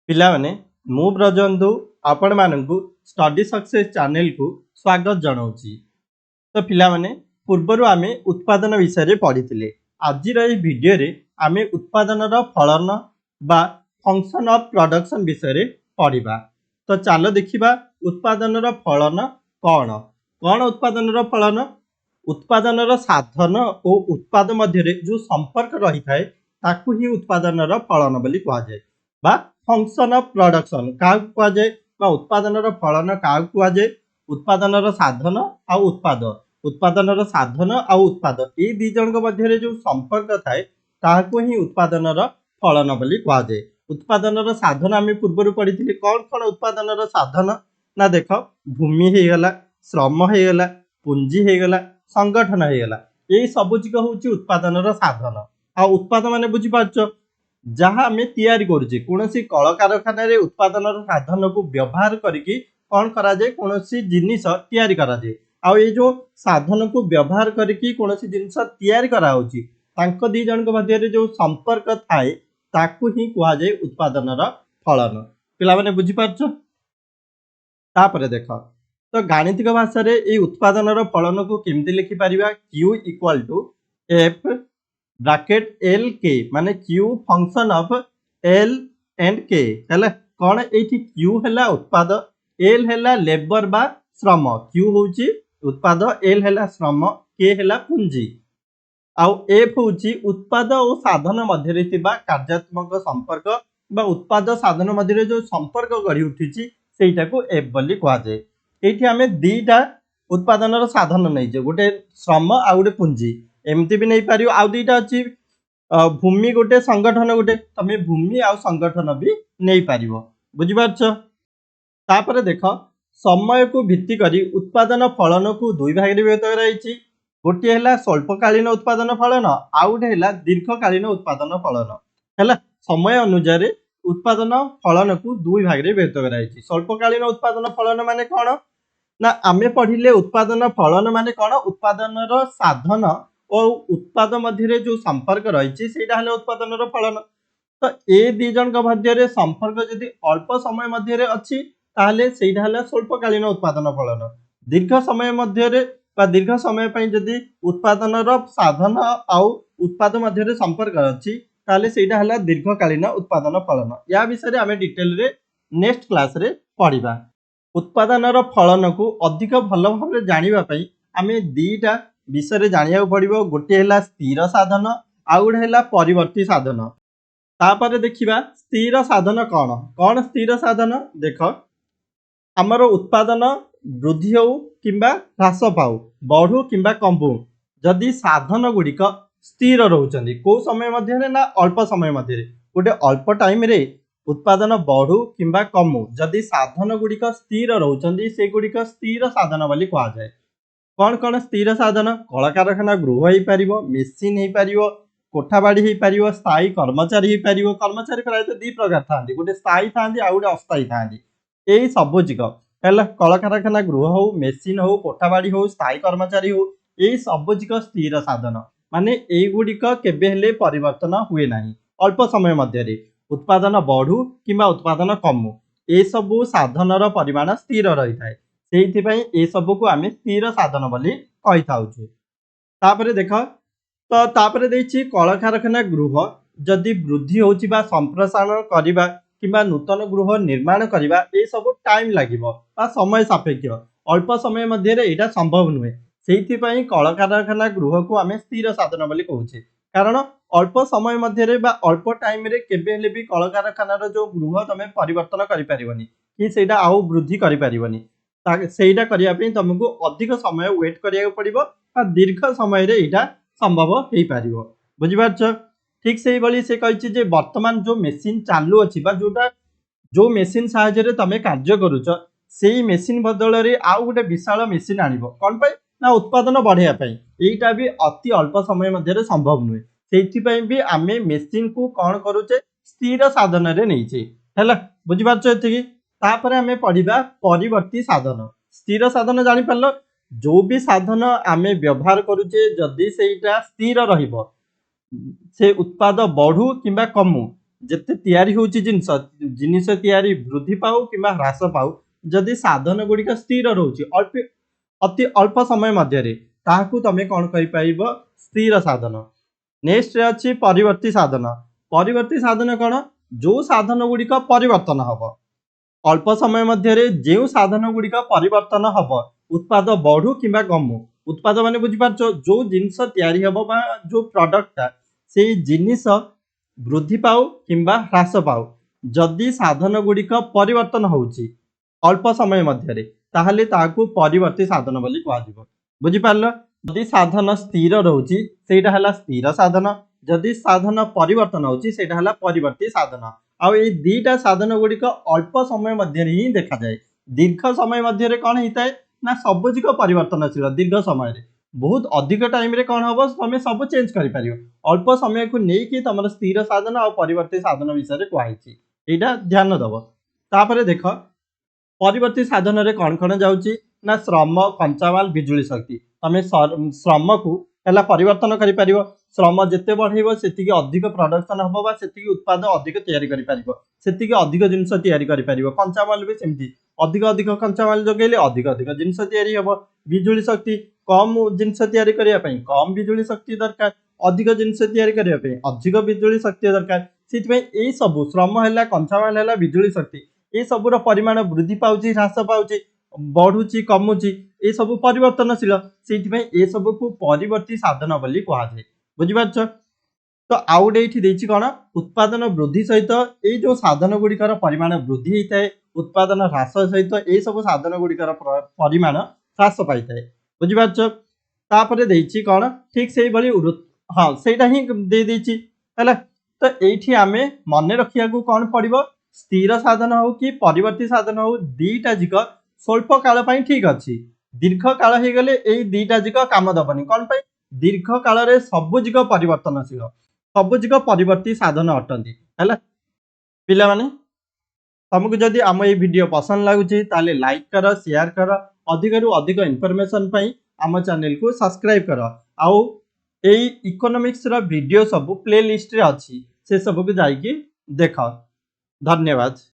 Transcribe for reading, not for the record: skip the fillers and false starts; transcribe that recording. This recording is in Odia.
ପିଲାମାନେ ମୁଁ ବ୍ରଜବନ୍ଧୁ ଆପଣମାନଙ୍କୁ ଷ୍ଟଡି ସକ୍ସେସ୍ ଚ୍ୟାନେଲକୁ ସ୍ୱାଗତ ଜଣାଉଛି। ତ ପିଲାମାନେ ପୂର୍ବରୁ ଆମେ ଉତ୍ପାଦନ ବିଷୟରେ ପଢ଼ିଥିଲେ। ଆଜିର ଏହି ଭିଡ଼ିଓରେ ଆମେ ଉତ୍ପାଦନର ଫଳନ ବା ଫଙ୍କସନ୍ ଅଫ୍ ପ୍ରଡକ୍ସନ୍ ବିଷୟରେ ପଢ଼ିବା। ତ ଚାଲ ଦେଖିବା ଉତ୍ପାଦନର ଫଳନ କ'ଣ। କ'ଣ ଉତ୍ପାଦନର ଫଳନ? ଉତ୍ପାଦନର ସାଧନ ଓ ଉତ୍ପାଦ ମଧ୍ୟରେ ଯେଉଁ ସମ୍ପର୍କ ରହିଥାଏ ତାକୁ ହିଁ ଉତ୍ପାଦନର ଫଳନ ବୋଲି କୁହାଯାଏ ବା ଫଙ୍କସନ୍ ଅଫ୍ ପ୍ରଡକ୍ସନ୍ କାହାକୁ କୁହାଯାଏ ବା ଉତ୍ପାଦନର ଫଳନ କାହାକୁ କୁହାଯାଏ? ଉତ୍ପାଦନର ସାଧନ ଆଉ ଉତ୍ପାଦ, ଉତ୍ପାଦନର ସାଧନ ଆଉ ଉତ୍ପାଦ ଏଇ ଦି ଜଣଙ୍କ ମଧ୍ୟରେ ଯେଉଁ ସମ୍ପର୍କ ଥାଏ ତାହାକୁ ହିଁ ଉତ୍ପାଦନର ଫଳନ ବୋଲି କୁହାଯାଏ। ଉତ୍ପାଦନର ସାଧନ ଆମେ ପୂର୍ବରୁ ପଢ଼ିଥିଲେ। କ'ଣ କ'ଣ ଉତ୍ପାଦନର ସାଧନ? ନା ଦେଖ, ଭୂମି ହେଇଗଲା, ଶ୍ରମ ହେଇଗଲା, ପୁଞ୍ଜି ହେଇଗଲା, ସଂଗଠନ ହେଇଗଲା। ଏଇ ସବୁଜିକ ହେଉଛି ଉତ୍ପାଦନର ସାଧନ। ଆଉ ଉତ୍ପାଦ ମାନେ ବୁଝିପାରୁଛ, ଯାହା ଆମେ ତିଆରି କରୁଛେ, କୌଣସି କଳକାରଖାନାରେ ଉତ୍ପାଦନର ସାଧନକୁ ବ୍ୟବହାର କରିକି କ'ଣ କରାଯାଏ? କୌଣସି ଜିନିଷ ତିଆରି କରାଯାଏ। ଆଉ ଏଇ ଯେଉଁ ସାଧନକୁ ବ୍ୟବହାର କରିକି କୌଣସି ଜିନିଷ ତିଆରି କରାହେଉଛି ତାଙ୍କ ଦି ଜଣଙ୍କ ମଧ୍ୟରେ ଯେଉଁ ସମ୍ପର୍କ ଥାଏ ତାକୁ ହିଁ କୁହାଯାଏ ଉତ୍ପାଦନର ଫଳନ। ପିଲାମାନେ ବୁଝିପାରୁଛ? ତାପରେ ଦେଖ, ତ ଗାଣିତିକ ଭାଷାରେ ଏଇ ଉତ୍ପାଦନର ଫଳନକୁ କେମିତି ଲେଖିପାରିବା? Q equal to F bracket L के माने Q function of L and के हैला। कौन एठी क्यू हैला उत्पाद, एल हैला लेबर बा श्रम। क्यू होची उत्पाद, एल हैला श्रम, के हैला पुंजी। आउ एफ होची उत्पाद और साधन मध्य थिबा कार्यात्मक संपर्क बा उत्पाद साधन मध्य जो संपर्क गढ़ी उठिछि सेटाको एफ बोली कुआ जाय। एठी हमें दीटा उत्पादनर साधन नै जे, गोटे श्रम आ गोटे पुंजी एमती भी नहीं पारियो। आउ दुईटा अच्छी भूमि गोटे, संगठन गोटे, तमें भूमि आउ संगठन भी नहीं पारियो। बुझिपारछ? तापर देख, समय को भित्ति करी उत्पादन फलन को दुई भाग रे विभक्त कराइछि। गोटे हैला स्वल्पकालीन उत्पादन फलन, आउ गोटे हैला दीर्घकालीन उत्पादन फलन। हैला समय अनुसार उत्पादन फलन को दुई भाग रे विभक्त कराइछि। स्वल्पकालीन उत्पादन फलन माने कोन ना आमे पढ़िले उत्पादन फलन माने कोन? उत्पादनर साधन और उत्पाद मध्य जो संपर्क रही सेटा हले उत्पादनर फलन। तो ए दी जन मध्य संपर्क यदि अल्प समय मध्य अच्छी ताहले सेटा हले स्वल्पकालीन उत्पादन फलन। दीर्घ समय मध्य दीर्घ समय यदि उत्पादनर साधन आउ उत्पाद मध्य संपर्क अच्छी ताहले सेटा हले दीर्घकालीन उत्पादन फलन। या विषय आमे डिटेल रे नेक्स्ट क्लास रे पढ़िबा। उत्पादनर फलन को अधिक भल भाव जानिबा पई आमे दीटा विषय जानिया पड़िबो। गोटे हैला स्थिर साधन, आउ गोटे हैला परिवर्ती साधन। तापर देखिबा स्थिर साधन कौन कौन? स्थिर साधन देख, आमर उत्पादन वृद्धि हो किंबा ह्रास पाऊ, बढ़ू किंबा कमू, जदि साधन गुड़िक स्थिर रहउचंदी को समय मध्य ना अल्प समय मध्य, गोटे अल्प टाइम रे उत्पादन बढ़ू किंबा कमू, जदि साधन गुड़िक स्थिर रहउचंदी से गुड़िक स्थिर साधन बोली कहा जाए। कौन कौन स्थिर साधन? कलकारखाना गृह हो पारिबो, मेसीन हो पारिबो, कोठाबाड़ी हो पारिबो, स्थायी कर्मचारी हो पारिबो। कर्मचारी प्रायतः दी प्रकार थांती, गोटे स्थायी थांती आ गोटे अस्थायी थांती। एई सबुजिक हैला कलकारखाना गृह हो, मेसीन हो, कोठाबाड़ी हो, स्थायी कर्मचारी हो, एई सबुजिक स्थिर साधन। माने एई गुड़िक केबे हेले परिवर्तन हुए नाही। अल्प समय मध्य उत्पादन बढ़ू किंबा उत्पादन कमू, ए सबु साधनर परिमाण स्थिर रही थाए। सेइथिपई ए सबु को आमे स्थिर साधन बोली कहि थाउछु। तापरे देख, तो तापरे देछि कलकारखाना गृह जदि वृद्धि होछि बा संप्रसारण करिबा किंबा नूतन गृह निर्माण करिबा ए सब टाइम लागिबो बा समय सापेक्ष, अल्प समय मध्य रे एटा संभव नुहे। सेइथिपई कलकारखाना गृह को आमे स्थिर साधन बोली कहूछे, कारण अल्प समय मध्य रे बा अल्प टाइम रे केबे हेले भी कलकारखानार जो गृह तमे परिवर्तन करि परिबनी कि सेटा आउ वृद्धि करि परिबनी। सेटा करिया पे तुमको अधिक समय वेट करिया पड़िबो आ दीर्घ समय रे एटा संभव हेई पारिबो। बुझिपारछ? ठीक सेही बली से कहिछि जे वर्तमान जो मेसिन चालू अछि बा जोटा जो मेसिन सहायता रे तमे कार्य करूछ सेही मेसिन बदल रे आउ गोटे विशाल मेसिन आनिबो। कोन पय? ना उत्पादन बढ़िया पय। एटा भी अति अल्प समय मध्य रे संभव नुहे। सेथि पय भी आमे मेसिन को कोन करूचे? स्थिर साधन रे नैछे। हैला बुझिपारछ एथिकी? तापर आमे पढ़िबा परिवर्ती साधन। स्थिर साधन जानि पारलो, जो भी साधन आमे व्यवहार करूचे जदि सेटा स्थिर रहिबो, से उत्पाद बढ़ू किंबा कमू, ଯେତେ ତିଆରି ହେଉଛି ଜିନିଷ ତିଆରି ବୃଦ୍ଧି ପାଉ କିମ୍ବା ହ୍ରାସ ପାଉ, ଯଦି ସାଧନ ଗୁଡ଼ିକ ସ୍ଥିର ରହୁଛି ଅତି ଅଳ୍ପ ସମୟ ମଧ୍ୟରେ, ତାହାକୁ ତମେ କ'ଣ କହିପାରିବ? ସ୍ଥିର ସାଧନ। ନେକ୍ସଟରେ ଅଛି ପରିବର୍ତ୍ତୀ ସାଧନ। ପରିବର୍ତ୍ତୀ ସାଧନ କ'ଣ? ଯେଉଁ ସାଧନ ଗୁଡ଼ିକ ପରିବର୍ତ୍ତନ ହେବ, ଅଳ୍ପ ସମୟ ମଧ୍ୟରେ ଯେଉଁ ସାଧନ ଗୁଡ଼ିକ ପରିବର୍ତ୍ତନ ହେବ, ଉତ୍ପାଦ ବଢ଼ୁ କିମ୍ବା କମୁ। ଉତ୍ପାଦ ମାନେ ବୁଝିପାରୁଛ, ଯେଉଁ ଜିନିଷ ତିଆରି ହେବ ବା ଯେଉଁ ପ୍ରଡକ୍ଟଟା, ସେଇ ଜିନିଷ ବୃଦ୍ଧି ପାଉ କିମ୍ବା ହ୍ରାସ ପାଉ, ଯଦି ସାଧନ ଗୁଡ଼ିକ ପରିବର୍ତ୍ତନ ହେଉଛି ଅଳ୍ପ ସମୟ ମଧ୍ୟରେ, ତାହେଲେ ତାହାକୁ ପରିବର୍ତ୍ତୀ ସାଧନ ବୋଲି କୁହାଯିବ। ବୁଝିପାରିଲ? ଯଦି ସାଧନ ସ୍ଥିର ରହୁଛି ସେଇଟା ହେଲା ସ୍ଥିର ସାଧନ, ଯଦି ସାଧନ ପରିବର୍ତ୍ତନ ହେଉଛି ସେଇଟା ହେଲା ପରିବର୍ତ୍ତୀ ସାଧନ। ଆଉ ଏଇ ଦୁଇଟା ସାଧନ ଗୁଡ଼ିକ ଅଳ୍ପ ସମୟ ମଧ୍ୟରେ ହିଁ ଦେଖାଯାଏ। ଦୀର୍ଘ ସମୟ ମଧ୍ୟରେ କ'ଣ ହେଇଥାଏ ନା ସବୁଜିକ ପରିବର୍ତ୍ତନଶୀଳ। ଦୀର୍ଘ ସମୟରେ ବହୁତ ଅଧିକ ଟାଇମରେ କ'ଣ ହେବ, ତମେ ସବୁ ଚେଞ୍ଜ କରିପାରିବ। ଅଳ୍ପ ସମୟକୁ ନେଇକି ତମର ସ୍ଥିର ସାଧନ ଆଉ ପରିବର୍ତ୍ତୀ ସାଧନ ବିଷୟରେ କୁହାଯାଇଛି, ଏଇଟା ଧ୍ୟାନ ଦେବ। ତାପରେ ଦେଖ, ପରିବର୍ତ୍ତୀ ସାଧନରେ କ'ଣ କ'ଣ ଯାଉଛି ନା ଶ୍ରମ, କଞ୍ଚାମାଲ, ବିଜୁଳି ଶକ୍ତି। ତମେ ଶ୍ରମକୁ ହେଲା ପରିବର୍ତ୍ତନ କରିପାରିବ। ଶ୍ରମ ଯେତେ ବଢ଼େଇବ ସେତିକି ଅଧିକ ପ୍ରଡକ୍ସନ ହେବ ବା ସେତିକି ଉତ୍ପାଦ ଅଧିକ ତିଆରି କରିପାରିବ, ସେତିକି ଅଧିକ ଜିନିଷ ତିଆରି କରିପାରିବ। କଞ୍ଚାମାଲ ବି ସେମିତି, ଅଧିକ କଞ୍ଚାମାଲ ଯୋଗେଇଲେ ଅଧିକ ଜିନିଷ ତିଆରି ହେବ। ବିଜୁଳି ଶକ୍ତି, କମ୍ ଜିନିଷ ତିଆରି କରିବା ପାଇଁ କମ୍ ବିଜୁଳି ଶକ୍ତି ଦରକାର, ଅଧିକ ଜିନିଷ ତିଆରି କରିବା ପାଇଁ ଅଧିକ ବିଜୁଳି ଶକ୍ତି ଦରକାର। ସେଥିପାଇଁ ଏଇ ସବୁ ଶ୍ରମ ହେଲା, କଞ୍ଚାମାଲ ହେଲା, ବିଜୁଳି ଶକ୍ତି, ଏ ସବୁର ପରିମାଣ ବୃଦ୍ଧି ପାଉଛି, ହ୍ରାସ ପାଉଛି, ବଢୁଛି, କମୁଛି, ଏ ସବୁ ପରିବର୍ତ୍ତନଶୀଳ। ସେଇଥିପାଇଁ ଏ ସବୁକୁ ପରିବର୍ତ୍ତୀ ସାଧନ ବୋଲି କୁହାଯାଏ। ବୁଝିପାରୁଛ? ତ ଆଉ ଗୋଟେ ଏଇଠି ଦେଇଛି କ'ଣ, ଉତ୍ପାଦନ ବୃଦ୍ଧି ସହିତ ଏଇ ଯେଉଁ ସାଧନ ଗୁଡ଼ିକର ପରିମାଣ ବୃଦ୍ଧି ହେଇଥାଏ, ଉତ୍ପାଦନ ହ୍ରାସ ସହିତ ଏଇ ସବୁ ସାଧନ ଗୁଡ଼ିକର ପରିମାଣ ହ୍ରାସ ପାଇଥାଏ। ବୁଝିପାରୁଛ? ତାପରେ ଦେଇଛି କ'ଣ, ଠିକ୍ ସେଇଭଳି ହଁ ସେଇଟା ହିଁ ଦେଇଛି ହେଲା। ତ ଏଇଠି ଆମେ ମନେ ରଖିବାକୁ କ'ଣ ପଡ଼ିବ, ସ୍ଥିର ସାଧନ ହଉ କି ପରିବର୍ତ୍ତୀ ସାଧନ ହଉ, ଦୁଇଟା ଯାକ ସ୍ୱଳ୍ପ କାଳ ପାଇଁ ଠିକ୍ ଅଛି। ଦୀର୍ଘ କାଳ ହେଇଗଲେ ଏଇ ଦୁଇଟା ଯାକ କାମ ଦେବନି। କ'ଣ ପାଇଁ? ଦୀର୍ଘ କାଳରେ ସବୁଜିକ ପରିବର୍ତ୍ତନଶୀଳ, ସବୁଜିକ ପରିବର୍ତ୍ତୀ ସାଧନ ଅଟନ୍ତି ହେଲା। ପିଲାମାନେ, ତମକୁ ଯଦି ଆମ ଏଇ ଭିଡ଼ିଓ ପସନ୍ଦ ଲାଗୁଛି ତାହେଲେ ଲାଇକ୍ କର, ସେୟାର କର। ଅଧିକରୁ ଅଧିକ ଇନଫର୍ମେସନ୍ ପାଇଁ ଆମ ଚ୍ୟାନେଲକୁ ସବସ୍କ୍ରାଇବ୍ କର। ଆଉ ଏଇ ଇକୋନୋମିକ୍ସର ଭିଡ଼ିଓ ସବୁ ପ୍ଲେ ଲିଷ୍ଟରେ ଅଛି, ସେ ସବୁକୁ ଯାଇକି ଦେଖ। ଧନ୍ୟବାଦ।